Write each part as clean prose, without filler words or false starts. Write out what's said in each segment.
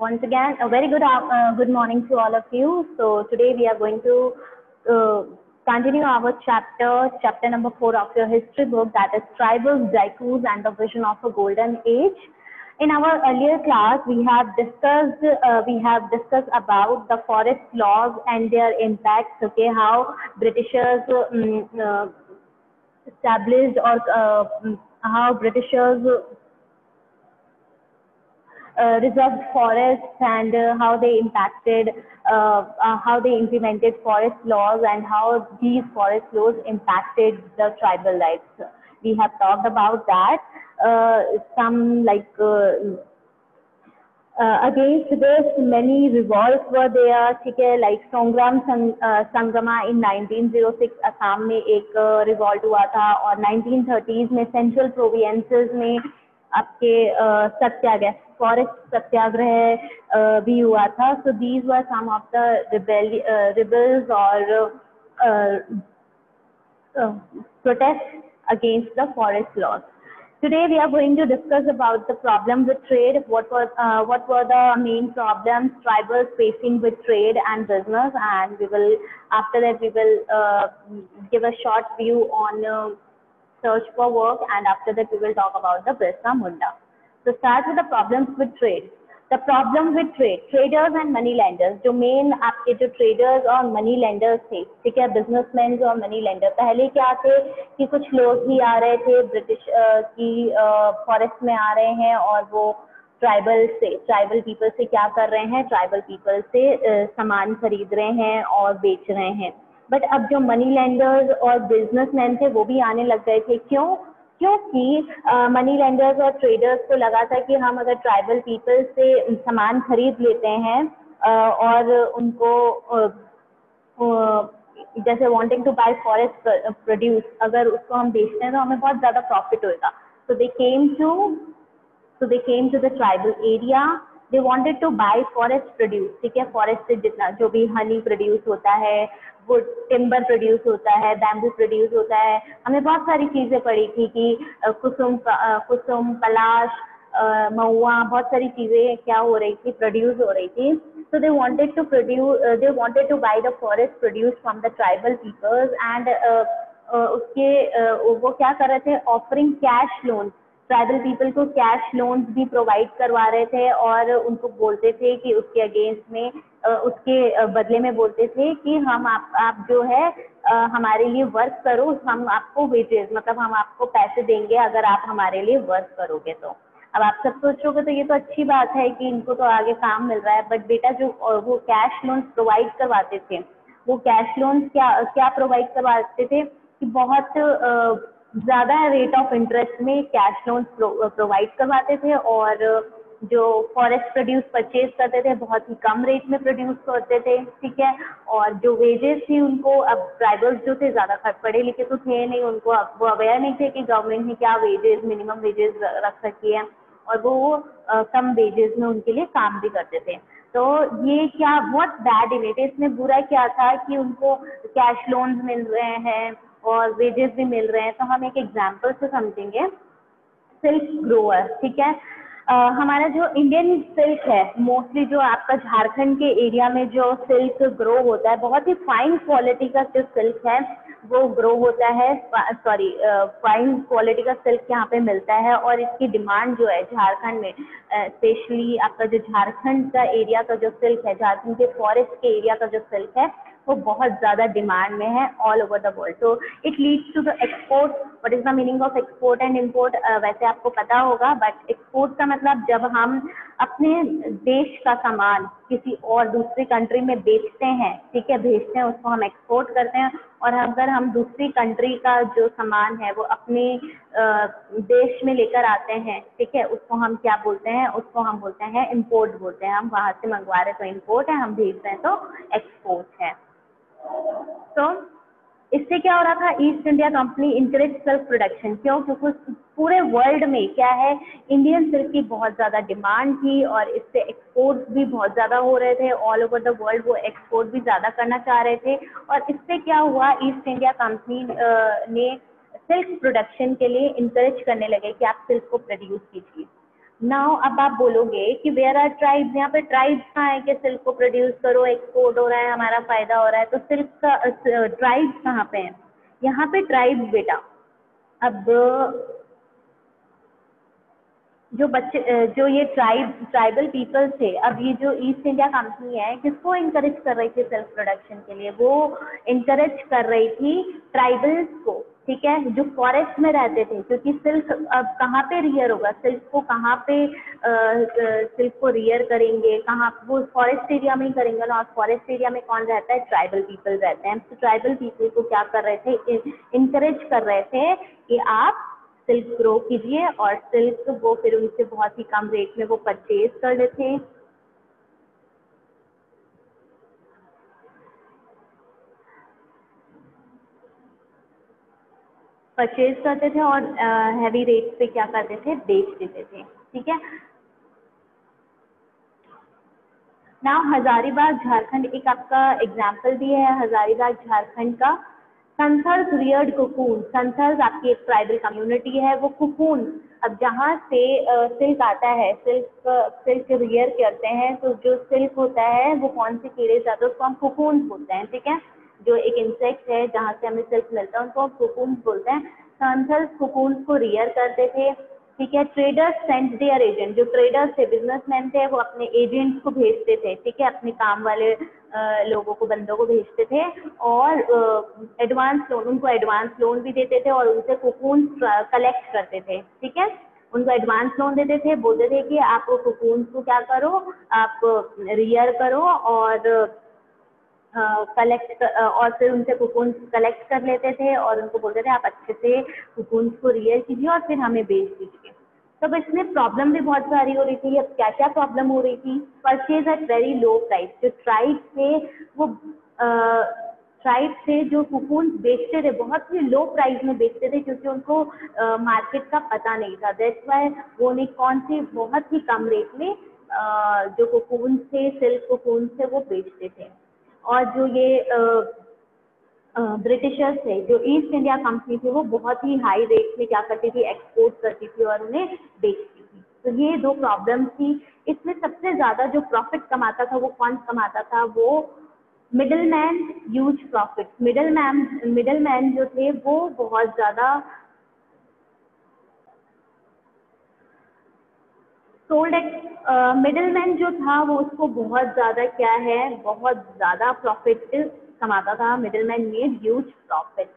Once again, a very good morning to all of you. So today we are going to continue our chapter number 4 of your history book, that is Tribals, Daikus, and the Vision of a Golden Age. In our earlier class, we have discussed about the forest laws and their impacts. Okay, how Britishers established or how Britishers reserved forests and how they implemented forest laws and how these forest laws impacted the tribal lives. We have talked about that. Against this, many revolts were there, ठीक है, like Songram Sangama in 1906 Assam में एक revolt हुआ था, और 1930s में central provinces में आपके सत्याग्रह, फॉरेस्ट सत्याग्रह भी हुआ था. So these were some of the rebels or protests against the forest laws. Today we are going to discuss about the problem with trade. What were the main problems tribals facing with trade and business, and after that we will give a short view on search for work, and after that we will talk about the Birsa Munda. So start with the problems with trade. The problem with trade, traders and money lenders. जो main आपके जो traders और money lenders थे, ठीक है, businessmen और money lender. पहले क्या थे कि कुछ लोग ही आ रहे थे ब्रिटिश की फॉरेस्ट में आ रहे हैं, और वो ट्राइबल पीपल से क्या कर रहे हैं, ट्राइबल पीपल से सामान खरीद रहे हैं और बेच रहे हैं. बट अब जो मनी लेंडर्स और बिजनेसमैन थे वो भी आने लग गए थे. क्योंकि मनी लेंडर्स और ट्रेडर्स को लगा था कि हम अगर ट्राइबल पीपल से सामान खरीद लेते हैं और उनको जैसे wanting to buy forest produce, अगर उसको हम बेचते हैं तो हमें बहुत ज़्यादा प्रॉफिट होगा. So they came to the tribal area. They wanted to buy forest produce. ठीक है, फॉरेस्ट से जितना जो भी हनी प्रोड्यूस होता है, वुड टिम्बर प्रोड्यूस होता है, बैम्बू प्रोड्यूस होता है. हमने बहुत सारी चीजें पढ़ी थी कि कुसुम पलाश, महुआ, बहुत सारी चीजें क्या हो रही थी, प्रोड्यूस हो रही थी. So they wanted to buy the forest produce from the tribal peoples, and वो क्या कर रहे थे, offering cash loan. Tribal people को कैश लोन्स भी प्रोवाइड करवा रहे थे, और उनको बोलते थे कि उसके अगेंस्ट में उसके बदले में बोलते थे कि हम आप जो है हमारे लिए वर्क करो, हम आपको वेजेस, मतलब हम आपको पैसे देंगे अगर आप हमारे लिए वर्क करोगे. तो अब आप सब सोचोगे तो ये तो अच्छी बात है कि इनको तो आगे काम मिल रहा है, बट बेटा जो वो कैश लोन्स प्रोवाइड करवाते थे, वो कैश लोन्स क्या प्रोवाइड करवाते थे कि बहुत ज़्यादा रेट ऑफ इंटरेस्ट में कैश लोन्स प्रोवाइड करवाते थे, और जो फॉरेस्ट प्रोड्यूस परचेज करते थे बहुत ही कम रेट में प्रोड्यूस करते थे. ठीक है, और जो वेजेस थी उनको, अब ट्राइबल्स जो थे ज़्यादा पढ़े लिखे तो थे नहीं, उनको वो अवेयर नहीं थे कि गवर्नमेंट ने क्या वेजेस, मिनिमम वेजेस रख रखी है, और वो कम वेजेस में उनके लिए काम भी करते थे. तो ये क्या बहुत बैड इट है. इसमें बुरा क्या था कि उनको कैश लोन्स मिल रहे हैं और वेजेस भी मिल रहे हैं. तो हम एक एग्जाम्पल से समझेंगे. सिल्क ग्रोअर, ठीक है, हमारा जो इंडियन सिल्क है, मोस्टली जो आपका झारखंड के एरिया में जो सिल्क ग्रो होता है, बहुत ही फाइन क्वालिटी का जो सिल्क है वो ग्रो होता है, फाइन क्वालिटी का सिल्क यहाँ पे मिलता है, और इसकी डिमांड जो है झारखंड में, स्पेशली आपका जो झारखंड का एरिया का जो सिल्क है, झारखंड के फॉरेस्ट के एरिया का जो सिल्क है, वो बहुत ज़्यादा डिमांड में है ऑल ओवर द वर्ल्ड. तो it leads to the export. What is the meaning of export and import, वैसे आपको पता होगा, बट एक्सपोर्ट का मतलब जब हम अपने देश का सामान किसी और दूसरी कंट्री में बेचते हैं, ठीक है, भेजते हैं, उसको हम एक्सपोर्ट करते हैं. और अगर हम दूसरी कंट्री का जो सामान है वो अपने देश में लेकर आते हैं, ठीक है, उसको हम क्या बोलते हैं, उसको हम बोलते हैं इम्पोर्ट बोलते हैं. हम वहाँ से मंगवा रहे तो इम्पोर्ट है, हम भेज रहे हैं तो एक्सपोर्ट है. तो इससे क्या हो रहा था, east India company encourage self production. क्योंकि पूरे वर्ल्ड में क्या है, इंडियन सिल्क की बहुत ज़्यादा डिमांड थी, और इससे एक्सपोर्ट्स भी बहुत ज़्यादा हो रहे थे ऑल ओवर द वर्ल्ड. वो एक्सपोर्ट भी ज़्यादा करना चाह रहे थे, और इससे क्या हुआ, ईस्ट इंडिया कंपनी ने सिल्क प्रोडक्शन के लिए इंकरेज करने लगे कि आप सिल्क को प्रोड्यूस कीजिए. नाउ अब आप बोलोगे कि वेयर आर ट्राइब्स, यहाँ पे ट्राइब्स कहाँ है कि सिल्क को प्रोड्यूस करो, एक्सपोर्ट हो रहा है, हमारा फायदा हो रहा है, तो सिल्क का ट्राइब्स कहाँ पे है? यहाँ पे ट्राइब्स बेटा, अब जो बच्चे जो ये ट्राइबल पीपल थे, अब ये जो ईस्ट इंडिया कंपनी है किसको इनकरेज कर रही थी सेल्फ प्रोडक्शन के लिए? वो इनकरेज कर रही थी ट्राइबल्स को, ठीक है, जो फॉरेस्ट में रहते थे, क्योंकि सिल्क अब कहाँ पे रियर होगा, सिल्क को कहाँ पे सिल्क को रियर करेंगे, कहाँ? वो फॉरेस्ट एरिया में ही करेंगे ना, और फॉरेस्ट एरिया में कौन रहता है? ट्राइबल पीपल रहते हैं। तो ट्राइबल पीपल को क्या कर रहे थे? इनकरेज कर रहे थे कि आप सिल्क ग्रो कीजिए, और सिल्क वो फिर उनसे बहुत ही कम रेट में वो परचेज कर लेते हैं। परचेज करते थे और हैवी रेट पे क्या करते थे? बेच देते थे, ठीक है। नाउ हजारीबाग झारखंड एक आपका एग्जाम्पल भी है, हजारीबाग झारखंड का। संथल्स रियर्ड कुकून, संथल्स आपकी एक ट्राइबल कम्युनिटी है, वो कुकून, अब जहाँ से सिल्क आता है, सिल्क रियर करते हैं, तो जो सिल्क होता है वो कौन से कीड़े से आता है? उसको हम कुकून बोलते हैं, ठीक है। जो एक इंसेक्ट है जहाँ से हमें सिल्क मिलता है उनको हम कुकून बोलते हैं। संथल्स कुकून को रियर करते थे, ठीक है। ट्रेडर्स सेंट देयर एजेंट, जो ट्रेडर्स थे, बिजनेसमैन थे, वो अपने एजेंट्स को भेजते थे, ठीक है, अपने काम वाले लोगों को, बंदों को भेजते थे, और एडवांस लोन, उनको एडवांस लोन भी देते थे, और उनसे कुकून कलेक्ट करते थे, ठीक है। उनको एडवांस लोन देते थे, बोलते थे कि आप कुकून को क्या करो, आप रियर करो, और कलेक्ट और फिर उनसे कुकून कलेक्ट कर लेते थे, और उनको बोलते थे आप अच्छे से कुकून को रियर कीजिए और फिर हमें बेच दीजिए। तब इसमें प्रॉब्लम भी बहुत सारी हो रही थी। अब क्या क्या प्रॉब्लम हो रही थी? Purchase at very low price, जो ट्राइब थे वो ट्राइब से जो कुकून बेचते थे बहुत ही लो प्राइस में बेचते थे, क्योंकि उनको मार्केट का पता नहीं था। दैट्स वाई वो नहीं, कौन सी बहुत ही कम रेट में जो कुकून थे, सिल्क कुकून थे, वो बेचते थे। और जो ये ब्रिटिशर्स थे, जो ईस्ट इंडिया कंपनी थी, वो बहुत ही हाई रेट में क्या करती थी? एक्सपोर्ट करती थी और उन्हें बेचती थी। तो ये दो प्रॉब्लम थी। इसमें सबसे ज़्यादा जो प्रॉफिट कमाता था वो कौन कमाता था? वो middle man, huge profit. Middle man जो थे वो बहुत ज़्यादा सोल्ड, मिडिल मैन जो था वो उसको बहुत ज़्यादा क्या है, बहुत ज़्यादा प्रॉफिट कमाता था। Middle man made huge profit.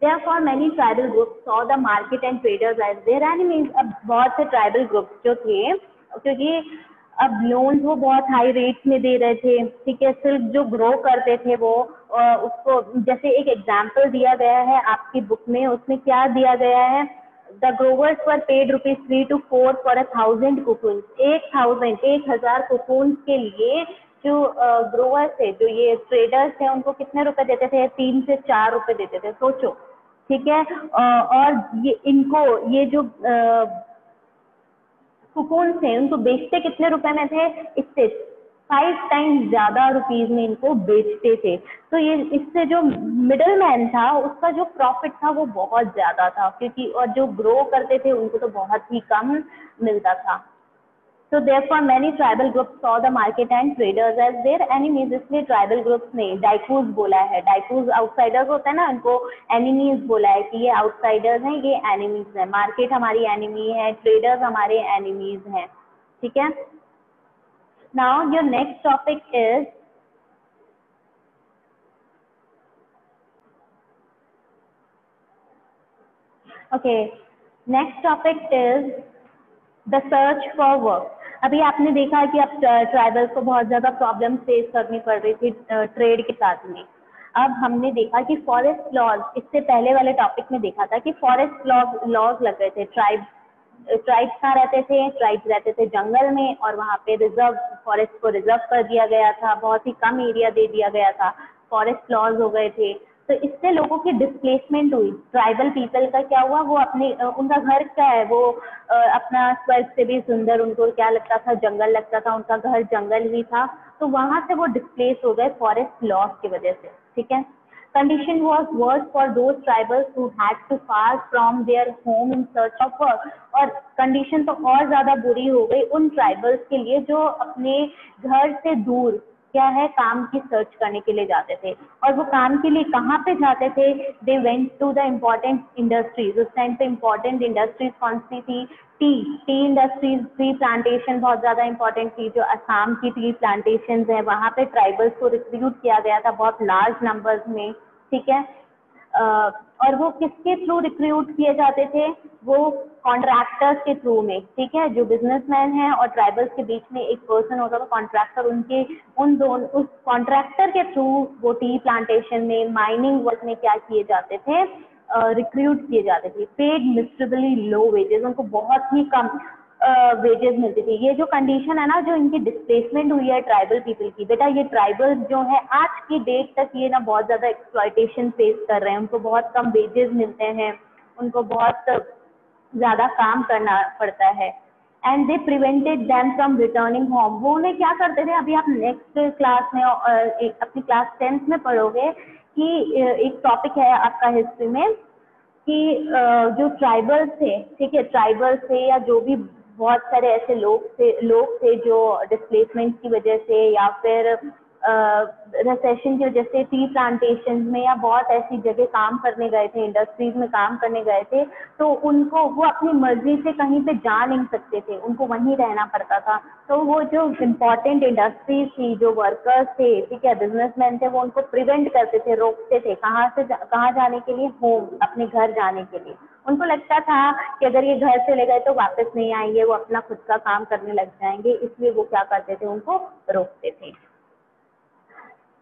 Therefore, many tribal groups saw the market and traders as their enemies. अब बहुत से ट्राइबल ग्रुप्स जो थे, क्योंकि अब लोन्स वो बहुत हाई रेट में दे रहे थे, ठीक है, सिर्फ जो ग्रो करते थे वो उसको, जैसे एक एग्जाम्पल दिया गया है आपकी बुक में, उसमें क्या दिया गया है? The growers were paid ₹3 to 4 for 1,000 cocoon. 1,000 cocoon के लिए जो ग्रोवर्स थे, जो ये ट्रेडर्स थे, उनको कितने रुपए देते थे? 3 से 4 रुपए देते थे, सोचो, ठीक है। और ये इनको, ये जो कुकून थे, उनको बेचते कितने रुपए में थे? इससे 5 टाइम्स ज्यादा रुपीज में इनको बेचते थे। तो ये इससे जो मिडल मैन था उसका जो प्रॉफिट था वो बहुत ज्यादा था, क्योंकि और जो ग्रो करते थे उनको तो बहुत ही कम मिलता था। So therefore many tribal groups saw the market and traders as their enemies. इसलिए ट्राइबल ग्रुप्स ने डाइकूज बोला है, डाइकूज आउटसाइडर्स होता है ना, उनको एनिमीज बोला है कि ये आउटसाइडर्स हैं, ये एनिमीज हैं। मार्केट हमारी एनिमी है, ट्रेडर्स हमारे एनिमीज हैं, ठीक है। Now your next topic is, okay, next topic is the search for work. अभी आपने देखा कि अब ट्राइबल्स को बहुत ज़्यादा प्रॉब्लम फेस करनी पड़ रही थी ट्रेड के साथ में। अब हमने देखा कि फॉरेस्ट लॉज, इससे पहले वाले टॉपिक में देखा था कि फॉरेस्ट लॉज लग रहे थे। ट्राइब्स कहाँ रहते थे? ट्राइब्स रहते थे जंगल में, और वहाँ पे रिजर्व, फॉरेस्ट को रिजर्व कर दिया गया था, बहुत ही कम एरिया दे दिया गया था, फॉरेस्ट लॉज हो गए थे। तो इससे लोगों की डिस्प्लेसमेंट हुई। ट्राइबल पीपल का क्या हुआ? वो अपने उनका घर क्या है, वो अपना स्वर्ग से भी सुंदर उनको क्या लगता था? जंगल लगता था, उनका घर जंगल ही था। तो वहां से वो डिस्प्लेस हो गए फॉरेस्ट लॉस की वजह से, ठीक है। Condition was worse for those tribals who had to pass from their home in search of work. और कंडीशन तो और ज्यादा बुरी हो गई उन ट्राइबल्स के लिए जो अपने घर से दूर क्या है काम की सर्च करने के लिए जाते थे। और वो काम के लिए कहाँ पे जाते थे? They went to the important industries. उस टाइम पे इम्पोर्टेंट इंडस्ट्रीज कौन सी थी? टी इंडस्ट्रीज, टी प्लांटेशन बहुत ज्यादा इंपॉर्टेंट थी। जो असम की टी प्लांटेशन है वहाँ पे ट्राइबल्स को रिक्रूट किया गया था बहुत लार्ज नंबर्स में, ठीक है। और वो किसके थ्रू रिक्रूट किए जाते थे? वो कॉन्ट्रैक्टर्स के थ्रू में, ठीक है। जो बिजनेसमैन हैं और ट्राइबल्स के बीच में एक पर्सन होता था कॉन्ट्रैक्टर, उस कॉन्ट्रैक्टर के थ्रू वो टी प्लांटेशन में, माइनिंग वर्क में क्या किए जाते थे? रिक्रूट किए जाते थे। पेड मिस्ट्रेबली लो वेजेस, उनको बहुत ही कम वेजेस मिलती थी। ये जो कंडीशन है ना, जो इनकी डिस्प्लेसमेंट हुई है ट्राइबल पीपल की, बेटा ये ट्राइबल्स जो है आज की डेट तक ये ना बहुत ज़्यादा एक्सप्लॉयटेशन फेस कर रहे हैं। उनको बहुत कम वेजेस मिलते हैं, उनको बहुत ज़्यादा काम करना पड़ता है। And they prevented them from returning home. वो उन्हें क्या करते थे, अभी आप नेक्स्ट क्लास में अपनी क्लास 10th में पढ़ोगे कि एक टॉपिक है आपका हिस्ट्री में कि जो ट्राइबल्स थे, ठीक है, ट्राइबल्स थे या जो भी बहुत सारे ऐसे लोग थे जो डिस्प्लेसमेंट की वजह से या फिर रिसेशन की वजह से टी प्लांटेशन में या बहुत ऐसी जगह काम करने गए थे, इंडस्ट्रीज में काम करने गए थे, तो उनको वो अपनी मर्जी से कहीं पे जा नहीं सकते थे, उनको वहीं रहना पड़ता था। तो वो जो इम्पोर्टेंट इंडस्ट्रीज थी, जो वर्कर्स थे, ठीक है, बिजनेसमैन थे, वो उनको प्रिवेंट करते थे, रोकते थे। कहाँ जाने के लिए? होम, अपने घर जाने के लिए। उनको लगता था कि अगर ये घर चले गए तो वापस नहीं आएंगे, वो अपना खुद का काम करने लग जाएंगे, इसलिए वो क्या करते थे? उनको रोकते थे।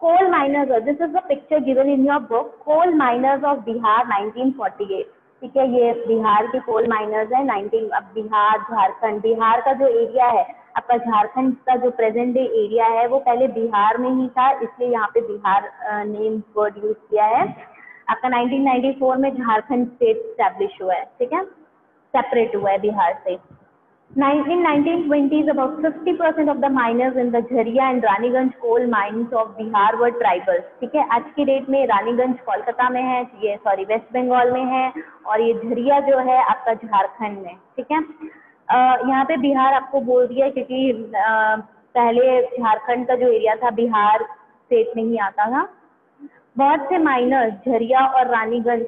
Coal miners, this is the picture given in your book, coal miners of Bihar 1948, ठीक है। ये बिहार के कोल माइनर्स है। अब बिहार, झारखंड, बिहार का जो एरिया है आपका, झारखंड का जो प्रेजेंट डे एरिया है वो पहले बिहार में ही था, इसलिए यहाँ पे बिहार नेम वर्ड यूज किया है। आपका 1994 में झारखंड स्टेट स्टैब्लिश हुआ है, ठीक है, सेपरेट हुआ है बिहार से। In 1920s, about 50% of the miners in the Jharia and Raniganj coal mines of Bihar were tribals, ठीक है। आज की डेट में रानीगंज कोलकाता में है, ये सॉरी वेस्ट बंगाल में है, और ये झरिया जो है आपका झारखंड में, ठीक है। यहाँ पे बिहार आपको बोल दिया क्योंकि पहले झारखंड का जो एरिया था बिहार स्टेट में ही आता था। बहुत से माइनर्स झरिया और रानीगंज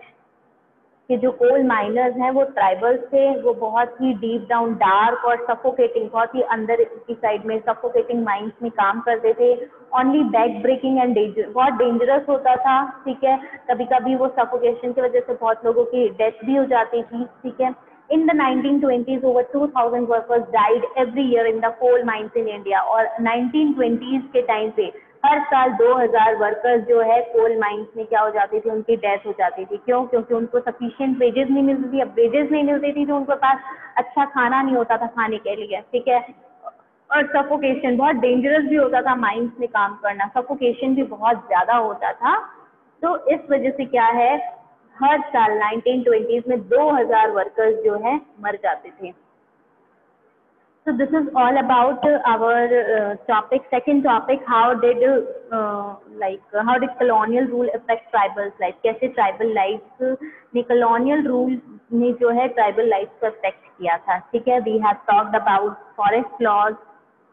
के जो कोल माइनर्स हैं वो ट्राइबल्स थे। वो बहुत ही डीप डाउन, डार्क और सफोकेटिंग, बहुत ही अंदर की साइड में सफोकेटिंग माइंस में काम करते थे। Only back breaking and danger, बहुत डेंजरस होता था, ठीक है। कभी कभी वो सफोकेशन की वजह से बहुत लोगों की डेथ भी हो जाती थी, ठीक है। In the 1920s, over 2,000 workers died every year in the coal mines in India। और 1920s के टाइम पे हर साल 2000 वर्कर्स जो है कोल माइंस में क्या हो जाती थी? उनकी डेथ हो जाती थी। क्यों? क्योंकि उनको सफिशिएंट वेजेस नहीं मिलती थी। अब वेजेस नहीं मिलती थी तो उनके पास अच्छा खाना नहीं होता था खाने के लिए, ठीक है। और सफोकेशन, बहुत डेंजरस भी होता था माइंस में काम करना, सफोकेशन भी बहुत ज़्यादा होता था। तो इस वजह से क्या है, हर साल 1920s में 2000 वर्कर्स जो है मर जाते थे। So this is all about our topic. Second topic, how did colonial rule affect tribals life? कैसे tribal life ने colonial rule ने जो है tribal life को affect किया था, ठीक है। We have talked about forest laws,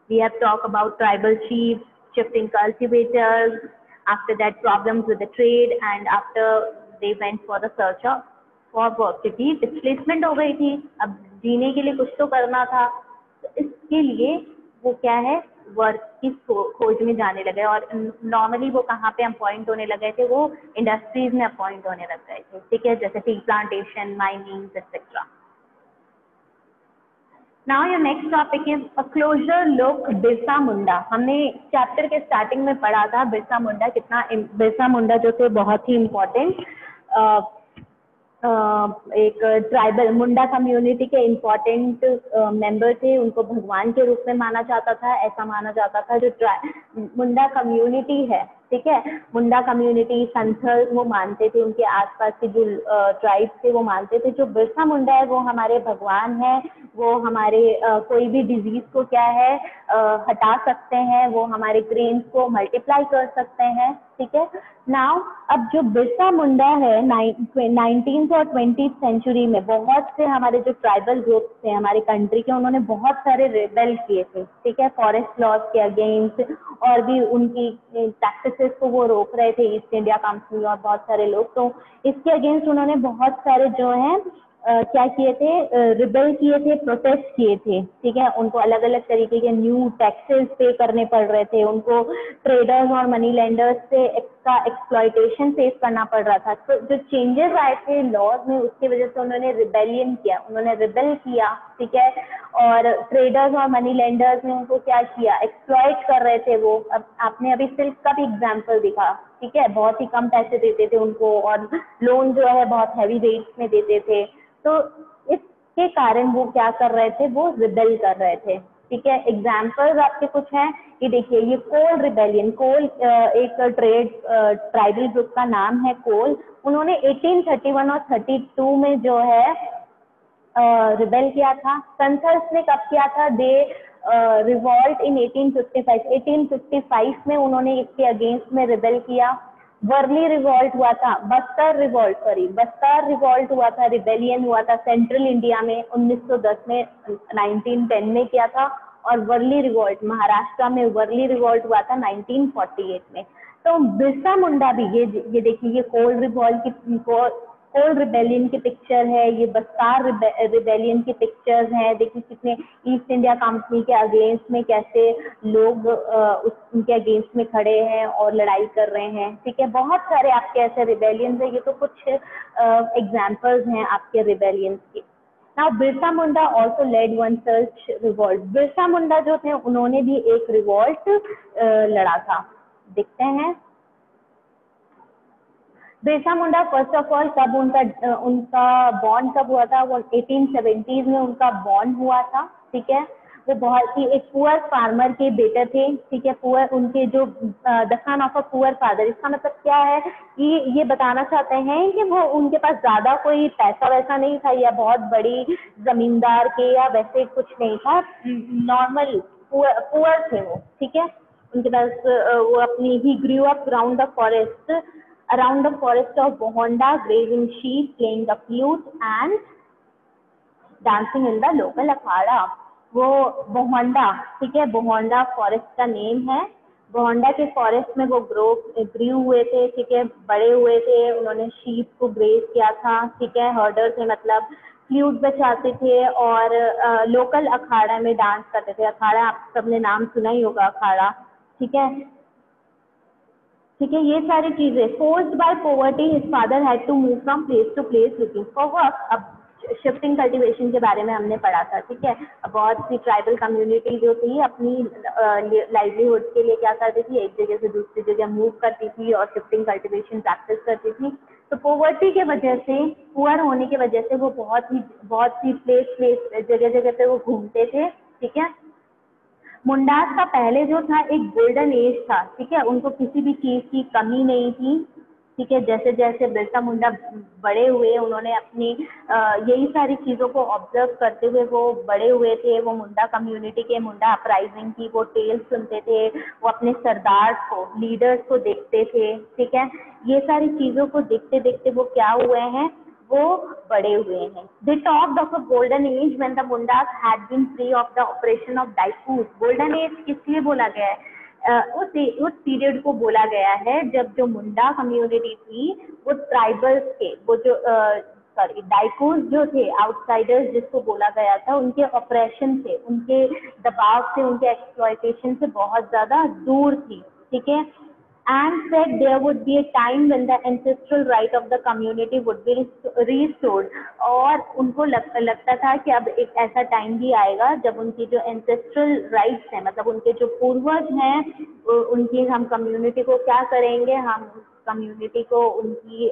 we have talked about tribal chiefs, shifting cultivators, after that problems with the trade, and after they went for the search of for work, क्योंकि displacement हो गई थी, अब जीने के लिए कुछ तो करना था, तो इसके लिए वो क्या है, वर्क की खोज में जाने लगे। और नॉर्मली वो कहाँ पे अपॉइंट होने लगे थे? वो इंडस्ट्रीज में अपॉइंट होने लग गए थे, ठीक है, जैसे tea plantation, mining etcetera. Now your next topic is a closer look Birsa Munda. हमने चैप्टर के स्टार्टिंग में पढ़ा था बिरसा मुंडा, बिरसा मुंडा जो थे बहुत ही इम्पोर्टेंट एक ट्राइबल मुंडा कम्युनिटी के इम्पोर्टेंट मेंबर थे। उनको भगवान के रूप में माना जाता था। ऐसा माना जाता था जो मुंडा कम्युनिटी है, ठीक है, मुंडा कम्युनिटी संथल वो मानते थे, उनके आसपास के जो ट्राइब थे वो मानते थे जो बिरसा मुंडा है वो हमारे भगवान है, वो हमारे कोई भी डिजीज को क्या है हटा सकते हैं, वो हमारे ग्रेन्स को मल्टीप्लाई कर सकते हैं, ठीक है। नाउ अब जो बिरसा मुंडा है 19th और 20th सेंचुरी में बहुत से हमारे जो ट्राइबल ग्रुप्स थे हमारे कंट्री के, उन्होंने बहुत सारे रेबेल किए थे, ठीक है, फॉरेस्ट लॉज के अगेंस्ट, और भी उनकी प्रैक्टिसेस को वो रोक रहे थे ईस्ट इंडिया कंपनी और बहुत सारे लोग, तो इसके अगेंस्ट उन्होंने बहुत सारे जो है क्या किए थे, रिबेल किए थे, प्रोटेस्ट किए थे, ठीक है, उनको अलग अलग तरीके के न्यू टैक्सेस पे करने पड़ रहे थे, उनको ट्रेडर्स और मनी लेंडर्स से का एक्सप्लॉयटेशन फेस करना पड़ रहा था, तो जो चेंजेस आए थे लॉज में उसकी वजह से उन्होंने रिबेलियन किया, उन्होंने रिबेल किया, ठीक है, और ट्रेडर्स और मनी लेंडर्स ने उनको क्या किया, एक्सप्लॉइट कर रहे थे वो। अब आपने अभी सिल्क का भी एग्जाम्पल दिखा, ठीक है, बहुत ही कम पैसे देते थे उनको और लोन जो है बहुत हैवी रेट्स में देते थे, तो इसके कारण वो क्या कर रहे थे, वो रिबेल कर रहे थे, ठीक है। एग्जाम्पल्स आपके कुछ हैं कि देखिए ये कोल रिबेलियन, कोल एक ट्राइबल ग्रुप का नाम है कोल, उन्होंने 1831 और 32 में जो है रिबेल किया था। संथल्स ने कब किया था, दे रिवॉल्ट इन 1855 में उन्होंने इसके अगेंस्ट में रिबेल किया। वर्ली रिवॉल्ट हुआ था, बस्तर रिवॉल्ट हुआ था, रिबेलियन हुआ था सेंट्रल इंडिया में 1910 में, 1910 में किया था, और वर्ली रिवॉल्ट महाराष्ट्र में वर्ली रिवॉल्ट हुआ था 1948 में। तो बिरसा मुंडा भी ये देखिए ये कोल रिबेलियन की पिक्चर है, ये बस्तार रिबेलियन की पिक्चर्स हैं, देखिए कितने ईस्ट इंडिया कंपनी के अगेंस्ट में कैसे लोग उनके अगेंस्ट में खड़े हैं और लड़ाई कर रहे हैं, ठीक है, बहुत सारे आपके ऐसे रिबेलियंस हैं, ये तो कुछ एग्जाम्पल्स हैं आपके रिबेलियंस के। Now Birsa Munda also led one such revolt, Birsa Munda जो थे उन्होंने भी एक रिवॉल्ट लड़ा था, देखते हैं। Birsa Munda first of all कब उनका बॉर्न कब हुआ था, वो 1870s में उनका बॉर्न हुआ था, ठीक है, वो बहुत ही एक पुअर फार्मर के बेटे थे, ठीक है, पुअर उनके जो the son of a poor father, इसका मतलब क्या है कि ये बताना चाहते हैं कि वो उनके पास ज्यादा कोई पैसा वैसा नहीं था या बहुत बड़ी जमींदार के या वैसे कुछ नहीं था, नॉर्मल पुअर थे वो, ठीक है, उनके पास वो अपनी ही grew up around the forest of Bohonda, grazing sheep, playing the flute and dancing in the local akhada। वो बोहोंडा, ठीक है, बोहोंडा फॉरेस्ट का नेम है, बोहोंडा के फॉरेस्ट में वो ग्रू हुए थे, ठीक है, बड़े हुए थे, उन्होंने शीप को ग्रेज किया था, ठीक है, हर्डर थे मतलब, फ्लूट बजाते थे और लोकल अखाड़ा में डांस करते थे। अखाड़ा आप सबने नाम सुना ही होगा, अखाड़ा, ठीक है, ठीक है, ये सारी चीजें। Forced by poverty his father had to move from place to place looking for work. अब शिफ्टिंग कल्टीवेशन के बारे में हमने पढ़ा था, ठीक है, बहुत सी ट्राइबल कम्युनिटी जो थी अपनी लाइवलीहुड के लिए क्या करती थी, एक जगह से दूसरी जगह मूव करती थी और शिफ्टिंग कल्टीवेशन प्रैक्टिस करती थी। तो पॉवर्टी के वजह से, पुअर होने की वजह से वो बहुत सी जगह जगह पे वो घूमते थे, ठीक है। मुंडास का पहले जो था एक गोल्डन एज था, ठीक है, उनको किसी भी चीज की कमी नहीं थी, ठीक है, जैसे जैसे बिरसा मुंडा बड़े हुए उन्होंने अपनी यही सारी चीजों को ऑब्जर्व करते हुए वो बड़े हुए थे। वो मुंडा कम्युनिटी के, मुंडा अपराइजिंग की वो टेल्स सुनते थे, वो अपने सरदार को, लीडर्स को देखते थे, ठीक है, ये सारी चीजों को देखते देखते वो क्या हुए हैं, वो बड़े हुए हैं। They talked of a golden age when the Mundas had been free of the oppression of dikus. Golden age इसलिए बोला गया है, उस पीरियड को बोला गया है जब जो मुंडा कम्युनिटी थी वो ट्राइबल्स के, वो जो डाइकूस जो थे, आउटसाइडर्स जिसको बोला गया था, उनके ऑपरेशन से, उनके दबाव से, उनके एक्सप्लॉयटेशन से बहुत ज्यादा दूर थी, ठीक है। And said there would be a time when the ancestral right of the community would be restored। और उनको लगता था कि अब एक ऐसा टाइम भी आएगा जब उनकी जो ancestral rights हैं, मतलब उनके जो पूर्वज हैं, उनकी हम कम्युनिटी को क्या करेंगे, हम कम्युनिटी को उनकी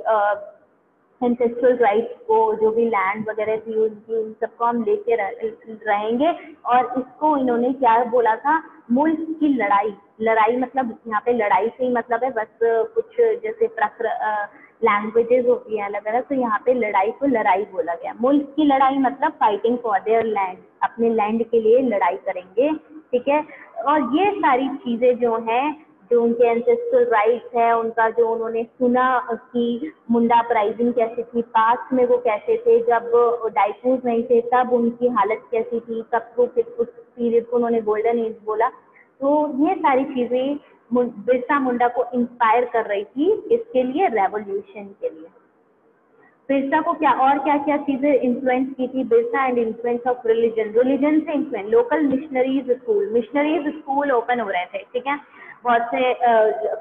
एंसेस्ट्रल राइट्स को, जो भी लैंड वगैरह थी उनकी, उन सबको हम लेके रहेंगे। और इसको इन्होंने क्या बोला था, मुल्क की लड़ाई, लड़ाई मतलब यहाँ पे लड़ाई से ही मतलब है बस कुछ जैसे लैंग्वेजेस होती है अलग अलग, तो यहाँ पे लड़ाई को लड़ाई बोला गया। मुल्क की लड़ाई मतलब फाइटिंग फॉर देयर लैंड, अपने लैंड के लिए लड़ाई करेंगे, ठीक है। और ये सारी चीजें जो हैं, जो उनके एंसेस्ट्रल राइट्स है, उनका जो उन्होंने सुना कि मुंडा अपराइजिंग कैसी थी, पास्ट में वो कैसे थे, जब डाइपूज नहीं थे तब उनकी हालत कैसी थी, तब वो उस पीरियड को उन्होंने गोल्डन एज बोला। तो ये सारी चीजें बिरसा मुंडा को इंस्पायर कर रही थी इसके लिए, रेवोल्यूशन के लिए। बिरसा को क्या और क्या क्या चीजें इन्फ्लुएंस की थी, Birsa and influence of religion, religion से influence, local missionaries school open हो रहे थे, ठीक है। बहुत से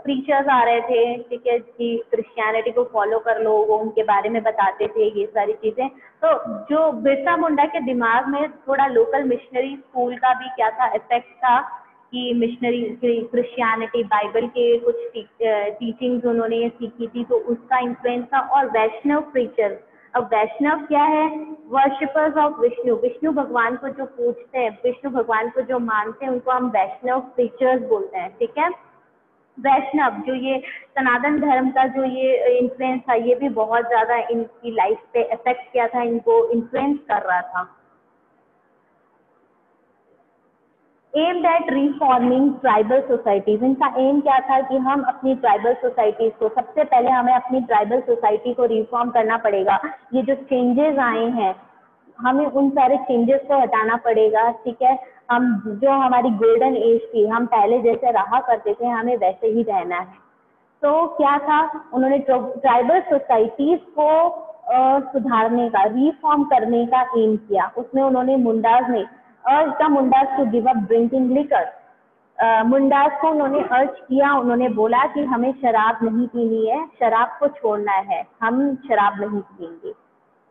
प्रीचर्स आ रहे थे, ठीक है, कि क्रिश्चियनिटी को फॉलो कर लो, वो उनके बारे में बताते थे ये सारी चीजें। तो जो बिरसा मुंडा के दिमाग में थोड़ा लोकल मिशनरी स्कूल का भी क्या था, इफेक्ट था, कि मिशनरी क्रिश्चियनिटी, बाइबल के कुछ टीचिंग्स उन्होंने सीखी थी, तो उसका इन्फ्लुएंस था। और वैष्णव प्रीचर्स, अब वैष्णव क्या है, वर्शिपर्स ऑफ विष्णु, विष्णु भगवान को जो पूजते हैं, विष्णु भगवान को जो मानते हैं, उनको हम वैष्णव प्रीचर्स बोलते हैं, ठीक है। वैष्णव जो ये सनातन धर्म का जो ये इन्फ्लुएंस था, ये भी बहुत ज्यादा इनकी लाइफ पे इफेक्ट किया था, इनको इन्फ्लुएंस कर रहा था। Aimed at reforming tribal societies, इनका एम क्या था कि हम अपनी ट्राइबल सोसाइटीज को, सबसे पहले हमें अपनी ट्राइबल सोसाइटी को रिफॉर्म करना पड़ेगा। ये जो चेंजेस आए हैं, हमें उन सारे चेंजेस को हटाना पड़ेगा, ठीक है। हम जो हमारी गोल्डन एज थी, हम पहले जैसे रहा करते थे, हमें वैसे ही रहना है। तो क्या था, उन्होंने ट्राइबल सोसाइटीज को सुधारने का, रिफॉर्म करने का एम किया। उसमें उन्होंने मुंडाज ने urge the Mundas to give up drinking liquor, Mundas को उन्होंने अर्ज किया, उन्होंने बोला कि हमें शराब नहीं पीनी है, शराब को छोड़ना है, हम शराब नहीं पियेंगे।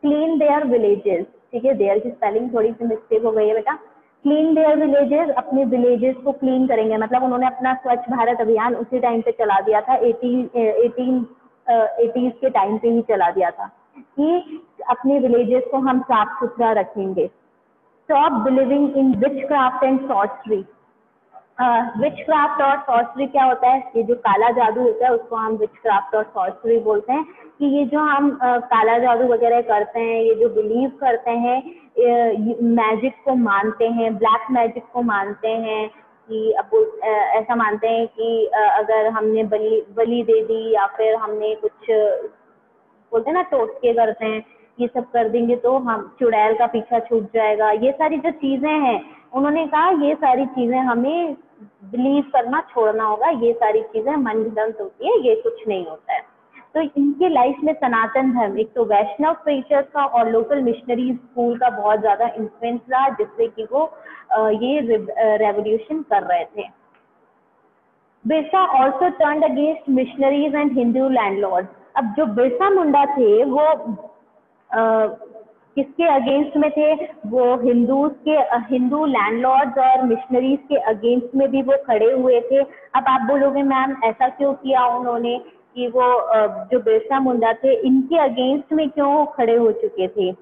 क्लीन देयर विलेजेस, ठीक है, देयर की स्पेलिंग थोड़ी सी मिस्टेक हो गई है बेटा, क्लीन देयर विलेजेस, अपने विलेजेस को क्लीन करेंगे, मतलब उन्होंने अपना स्वच्छ भारत अभियान उसी टाइम पे चला दिया था, 1880s के टाइम पे ही चला दिया था कि अपने विलेजेस को हम साफ सुथरा रखेंगे। Stop believing in which craft and sorcery, which craft और सॉर्सरी क्या होता है, ये जो काला जादू होता है उसको हम विच क्राफ्ट और सॉर्सरी बोलते हैं। कि ये जो हम काला जादू वगैरह करते हैं, ये जो बिलीव करते हैं, मैजिक को मानते हैं, ब्लैक मैजिक को मानते हैं, कि अब ऐसा मानते हैं कि अगर हमने बलि दे दी, या फिर हमने कुछ बोलते हैं ना टोटके करते हैं, ये सब कर देंगे तो हम चुड़ैल का पीछा छूट जाएगा। ये सारी जो चीजें हैं, उन्होंने कहा ये सारी चीजें हमें बिलीव करना छोड़ना होगा, ये सारी चीजें मनगढ़ंत होती है, ये कुछ नहीं होता है। तो इनकी लाइफ में सनातन धर्म, एक तो वैष्णव प्रीचर्स का और लोकल मिशनरी स्कूल का बहुत ज्यादा इन्फ्लुएंस रहा, जिससे कि वो ये रेवोल्यूशन कर रहे थे। Birsa also turned against missionaries and Hindu landlord. अब जो बिरसा मुंडा थे वो किसके अगेंस्ट में थे, वो हिंदू लैंडलॉर्ड्स और मिशनरीज के अगेंस्ट में भी वो खड़े हुए थे। अब आप बोलोगे मैम ऐसा क्यों किया उन्होंने, कि वो जो बिरसा मुंडा थे इनके अगेंस्ट में क्यों खड़े हो चुके थे,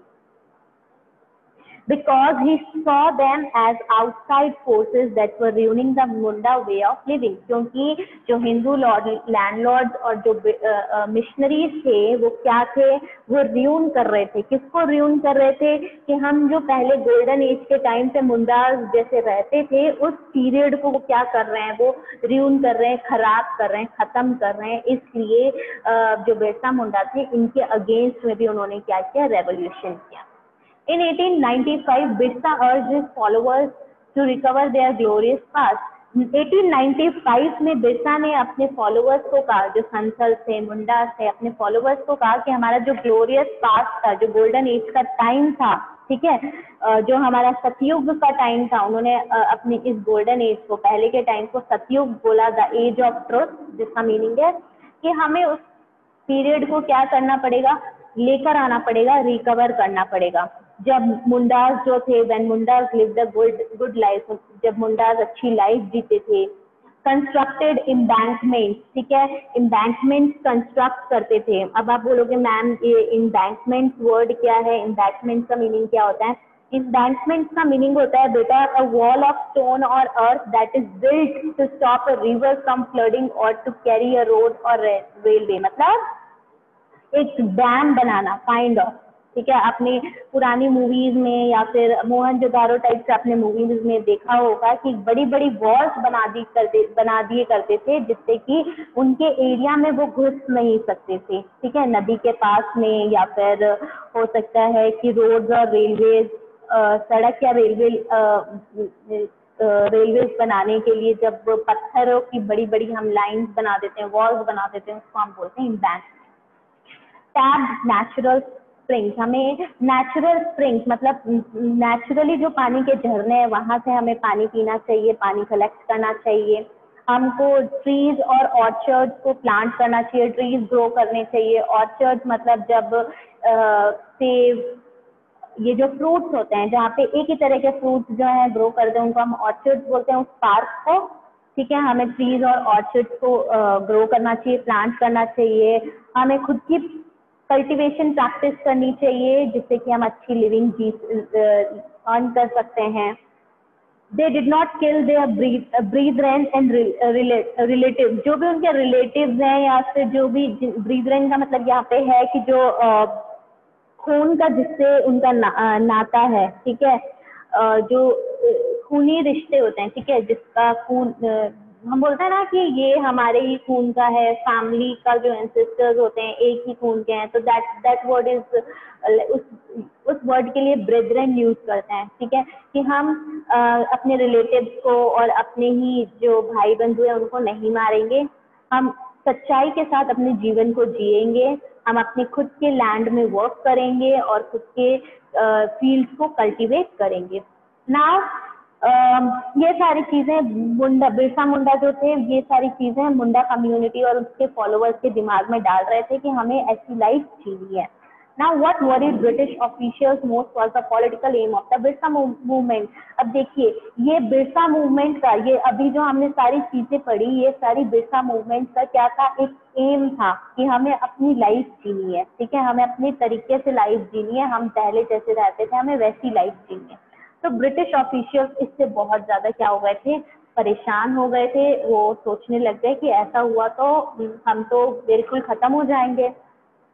because he saw them as outside forces that were ruining the Munda way of living। क्योंकि जो हिंदू लैंडलॉर्ड्स और जो मिशनरीज थे वो क्या थे, वो र्यून कर रहे थे। किसको र्यून कर रहे थे, कि हम जो पहले गोल्डन एज के टाइम पे मुंडाज जैसे रहते थे, उस पीरियड को वो क्या कर रहे हैं, वो र्यून कर रहे हैं, खराब कर रहे हैं, खत्म कर रहे हैं। इसलिए जो बिरसा मुंडा थे इनके अगेंस्ट में भी उन्होंने क्या किया, रेवोल्यूशन किया। In 1895, Birsa urged his followers to recover their glorious past। 1895 में बिरसा ने अपने फॉलोअर्स को कहा, जो संथल थे, मुंडा थे, अपने फॉलोअर्स को कहा कि हमारा जो ग्लोरियस पास्ट था, जो गोल्डन एज का टाइम था, ठीक है, जो हमारा सतयुग का टाइम था, उन्होंने अपने इस गोल्डन एज को, पहले के टाइम को सतयुग बोला, द एज ऑफ ट्रुथ, जिसका मीनिंग है कि हमें उस पीरियड को क्या करना पड़ेगा, लेकर आना पड़ेगा, रिकवर करना पड़ेगा। जब मुंडास जो थे, when Mundas live the good life, जब मुंडास अच्छी लाइफ जीते थे। कंस्ट्रक्टेड एम्बैंकमेंट, ठीक है, एम्बैंकमेंट कंस्ट्रक्ट करते थे। अब आप बोलोगे मैम ये एम्बैंकमेंट वर्ड क्या है, एम्बैंकमेंट का मीनिंग क्या होता है, एम्बैंकमेंट का मीनिंग होता है बेटा अ वॉल ऑफ स्टोन और earth that is built to stop a river from flooding और टू कैरी अ रोड और रेलवे, मतलब एक डैम बनाना काइंड ऑफ, ठीक है। आपने पुरानी मूवीज में या फिर मोहनजोदारो टाइप से आपने मूवीज में देखा होगा कि बड़ी बड़ी वॉल्स बना दिए करते थे जिससे कि उनके एरिया में वो घुस नहीं सकते थे, ठीक है, नदी के पास में, या फिर हो सकता है कि रोड्स और रेलवे सड़क या रेलवेज बनाने के लिए जब पत्थरों की बड़ी बड़ी हम लाइंस बना देते हैं, वॉल्स बना देते हैं, उसको हम बोलते हैं इम्बैंक। टैप्ड नेचुरल स्प्रिंग्स, हमें नेचुरल स्प्रिंग्स मतलब नेचुरली जो पानी के झरने हैं वहाँ से हमें पानी पीना चाहिए, पानी कलेक्ट करना चाहिए। हमको ट्रीज और ऑर्चर्ड्स को प्लांट करना चाहिए, ट्रीज ग्रो करने चाहिए। ऑर्चर्ड्स मतलब जब सेब, ये जो फ्रूट्स होते हैं जहाँ पे एक ही तरह के फ्रूट्स जो है ग्रो करते हैं उनको हम ऑर्चर्ड्स बोलते हैं, उस पार्क को, ठीक है। हमें ट्रीज और ऑर्चिड्स को ग्रो करना चाहिए, प्लांट करना चाहिए। हमें खुद की कल्टीवेशन प्रैक्टिस करनी चाहिए जिससे कि हम अच्छी लिविंग अर्न कर सकते हैं। They did not kill their brethren and relative, जो भी उनके रिलेटिव्स हैं या फिर जो भी ब्रीदरेन का मतलब यहाँ पे है कि जो खून का जिससे उनका नाता है, ठीक है, जो खूनी रिश्ते होते हैं, ठीक है, जिसका खून हम बोलते हैं ना कि ये हमारे ही खून का है, फैमिली का जो एंसेस्टर्स होते हैं एक ही खून के हैं, तो दैट वर्ड इज उस वर्ड के लिए ब्रेदरन यूज करते हैं, ठीक है, कि हम अपने रिलेटिव्स को और अपने ही जो भाई बंधु हैं उनको नहीं मारेंगे, हम सच्चाई के साथ अपने जीवन को जिएंगे, हम अपने खुद के लैंड में वर्क करेंगे और खुद के फील्ड्स को कल्टीवेट करेंगे। नाउ ये सारी चीजें मुंडा, बिरसा मुंडा जो थे, ये सारी चीजें मुंडा कम्युनिटी और उसके फॉलोअर्स के दिमाग में डाल रहे थे कि हमें ऐसी लाइफ जीनी है। Now what worried British officials most was the political aim of the Birsa movement. अब देखिए ये बिरसा मूवमेंट का, ये अभी जो हमने सारी चीजें पढ़ी, ये सारी बिरसा मूवमेंट का क्या था, एक एम था कि हमें अपनी लाइफ जीनी है, ठीक है, हमें अपने तरीके से लाइफ जीनी है, हम पहले जैसे रहते थे हमें वैसी लाइफ जीनी है। तो ब्रिटिश ऑफिशियल्स इससे बहुत ज्यादा क्या हो गए थे, परेशान हो गए थे, वो सोचने लग गए कि ऐसा हुआ तो हम तो बिल्कुल खत्म हो जाएंगे।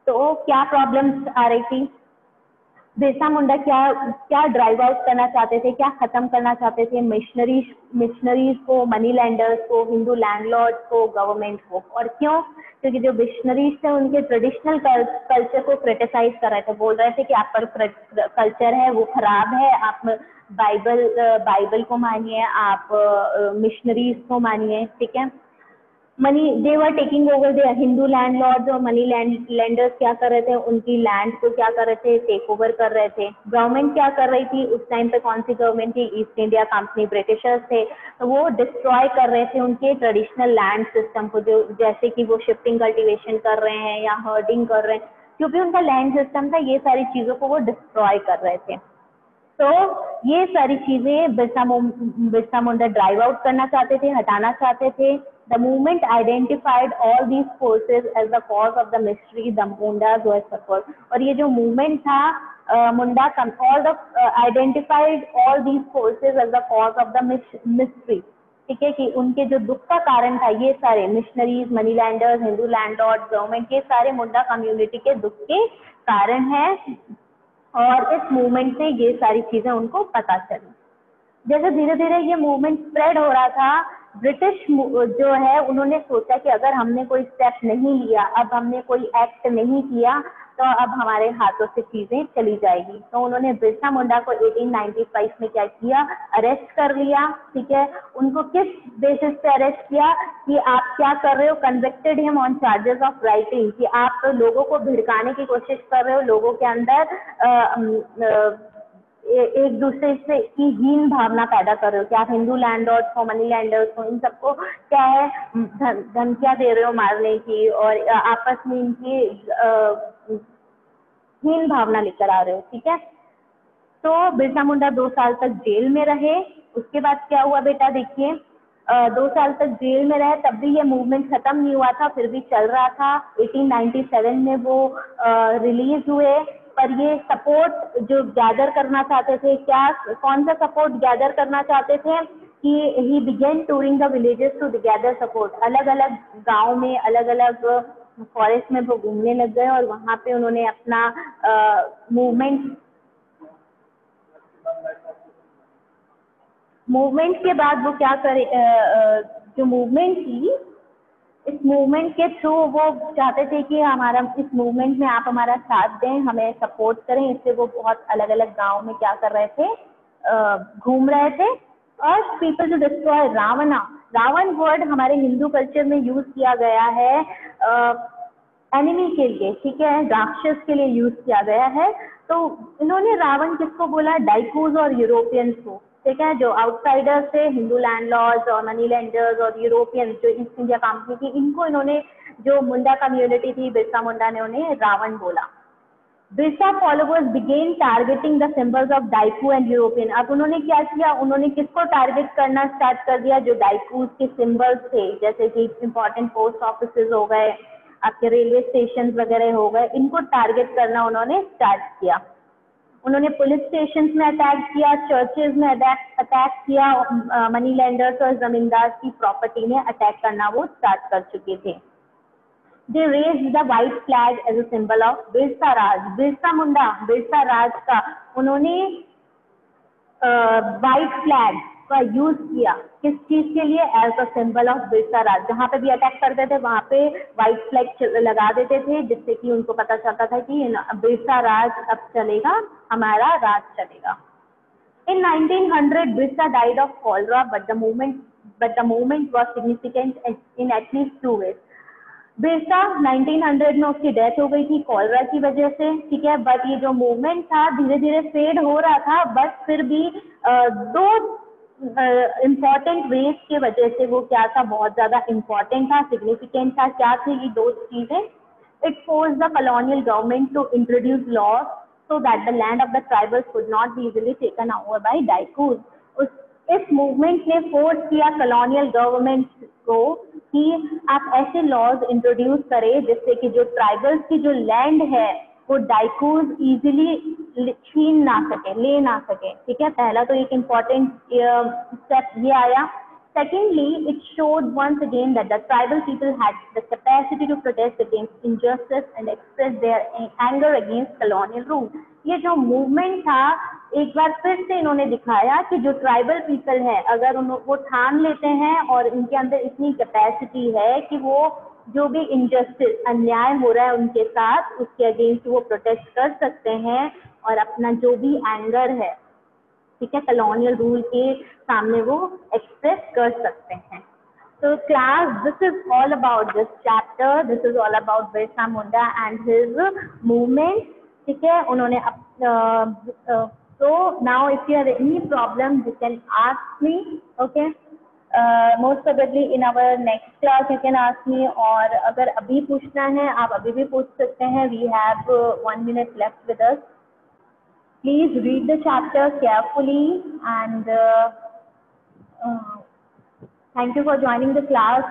तो क्या प्रॉब्लम्स आ रही थी, बिरसा मुंडा क्या क्या ड्राइव आउट करना चाहते थे, क्या खत्म करना चाहते थे, मिशनरीज को, मनी लैंडर्स को, हिंदू लैंडलॉर्ड्स को, गवर्नमेंट को। और क्यों, क्योंकि जो मिशनरीज थे उनके ट्रेडिशनल कल्चर को क्रिटिसाइज कर रहे थे, बोल रहे थे कि आपका कल्चर है वो खराब है, आप बाइबल को मानिए, आप मिशनरीज को मानिए, ठीक है। Money they were taking over the Hindu landlords और मनी लैंडर्स क्या कर रहे थे, उनकी लैंड को क्या कर रहे थे, टेक ओवर कर रहे थे। गवर्नमेंट क्या कर रही थी उस टाइम पे, कौन सी गवर्नमेंट थी, ईस्ट इंडिया कंपनी, ब्रिटिशर्स थे, तो वो डिस्ट्रॉय कर रहे थे उनके ट्रेडिशनल लैंड सिस्टम को, जो जैसे कि वो शिफ्टिंग कल्टीवेशन कर रहे हैं या हर्डिंग कर रहे हैं, जो भी उनका लैंड सिस्टम था, ये सारी चीजों को वो डिस्ट्रॉय कर रहे थे। तो ये सारी चीजें बिरसा मुंडा ड्राइव आउट करना चाहते थे, हटाना चाहते थे। The movement identified all these forces as the cause of the mystery the Mundas were suffered. और ये जो मूवमेंट था Munda identified all these forces as the cause of the mystery, ठीक है, कि उनके जो दुख का कारण था, ये सारे missionaries, money landers, Hindu landlord, government, ये सारे मुंडा कम्युनिटी के दुख के कारण है। और इस मूवमेंट से ये सारी चीजें उनको पता चली। जैसे धीरे धीरे ये मूवमेंट स्प्रेड हो रहा था, ब्रिटिश जो है उन्होंने सोचा कि अगर हमने कोई स्टेप नहीं लिया, अब हमने कोई एक्ट नहीं किया, तो अब हमारे हाथों से चीजें चली जाएगी। तो उन्होंने बिरसा मुंडा को 1895 में क्या किया, अरेस्ट कर लिया, ठीक है। उनको किस बेसिस पे अरेस्ट किया कि आप क्या कर रहे हो, convicted him on charges of writing, कि आप तो लोगों को भिड़काने की कोशिश कर रहे हो, लोगों के अंदर एक दूसरे से की हीन भावना पैदा कर रहे हो, कि आप हिंदू लैंडलॉर्ड्स को, मनी लैंडर्स को, इन सबको क्या है धमकियां दे रहे हो मारने की, और आपस में इनकी हीन भावना लेकर आ रहे हो, ठीक है। तो बिरसा मुंडा 2 साल तक जेल में रहे। उसके बाद क्या हुआ बेटा, देखिए 2 साल तक जेल में रहे, तब भी ये मूवमेंट खत्म नहीं हुआ था, फिर भी चल रहा था। 1897 में वो रिलीज हुए। पर ये सपोर्ट जो गैदर करना चाहते थे, क्या कौन सा सपोर्ट गैदर करना चाहते थे कि he began touring the villages to gather support. अलग अलग गांव में, अलग अलग फॉरेस्ट में वो घूमने लग गए और वहाँ पे उन्होंने अपना मूवमेंट के बाद वो क्या करे, जो मूवमेंट थी, इस मूवमेंट के थ्रू वो चाहते थे कि हमारा इस मूवमेंट में आप हमारा साथ दें, हमें सपोर्ट करें। इससे वो बहुत अलग अलग गांव में क्या कर रहे थे, घूम रहे थे। और people to destroy Ravana, Ravana word हमारे हिंदू कल्चर में यूज किया गया है एनिमी के लिए, ठीक है, राक्षस के लिए यूज किया गया है। तो इन्होंने रावण किसको बोला, डाइकूज और यूरोपियंस को, ठीक है, जो आउटसाइडर्स थे, हिंदू लैंडलॉर्ड्स और मनी लेंडर्स और यूरोपियंस जो ईस्ट इंडिया कंपनी थी, इनको इन्होंने, जो मुंडा कम्युनिटी थी, बिरसा मुंडा ने उन्हें रावण बोला। Birsa followers began targeting the symbols of diku and European. अब उन्होंने क्या किया, उन्होंने किसको टारगेट करना स्टार्ट कर दिया, जो डाइकूज के सिंबल्स थे, जैसे कि इंपॉर्टेंट पोस्ट ऑफिस हो गए, आपके रेलवे स्टेशन वगैरह हो गए, इनको टारगेट करना उन्होंने स्टार्ट किया। उन्होंने पुलिस स्टेशन में अटैक किया, चर्चेज में अटैक किया, मनी लेंडर्स और जमींदार की प्रॉपर्टी में अटैक करना वो स्टार्ट कर चुके थे। They raised the white flag as a symbol of Birsa राज, बिरसा मुंडा, बिरसा राज का उन्होंने व्हाइट फ्लैग का यूज किया, किस चीज के लिए, as a symbol of Birsa Raj. जहाँ पे भी अटैक करते थे वहाँ पे व्हाइट फ्लैग लगा देते थे, जिससे कि उनको पता चलता था कि बिरसा राज अब चलेगा, हमारा राज चलेगा। In 1900, Birsa died of cholera, but the movement was significant in at least two ways. Birsa 1900 में उसकी डेथ हो गई थी कॉलरा की वजह से, ठीक है, बट ये जो मूवमेंट था धीरे धीरे फेड हो रहा था, बट फिर भी दो इम्पॉर्टेंट वेज की वजह से वो क्या था, बहुत ज़्यादा इम्पॉर्टेंट था, सिग्निफिकेंट था। क्या थी ये दो चीज़ें, it force the colonial government to introduce laws so that the land of the tribals could not be easily taken over by Daikous। इस मूवमेंट ने फोर्स किया कॉलोनियल गवर्नमेंट को कि आप ऐसे लॉज इंट्रोड्यूस करें जिससे कि जो ट्राइबल्स की जो लैंड है वो डाइकूज इजीली छीन ना सके, ले ना सके, ठीक है। पहला तो एक इम्पॉर्टेंट स्टेप ये आया। Secondly, it showed once again that the tribal people had the capacity to protest against injustice and express their anger against colonial rule। ये जो मूवमेंट था एक बार फिर से इन्होंने दिखाया कि जो ट्राइबल पीपल है, अगर वो ठान लेते हैं और इनके अंदर इतनी कैपेसिटी है कि वो जो भी इनजस्टिस, अन्याय हो रहा है उनके साथ, उसके अगेंस्ट वो प्रोटेस्ट कर सकते हैं और अपना जो भी एंगर है, ठीक है, कॉलोनियल रूल के सामने वो एक्सप्रेस कर सकते हैं। तो class, this is all about this chapter, this is all about Birsa Munda and his movement, ठीक है। उन्होंने so now if you have any problem you can ask me, okay, most probably in our next class you can ask me, और अगर अभी पूछना है आप अभी भी पूछ सकते हैं। We have 1 minute left with us. Please read the chapter carefully and thank you for joining the class.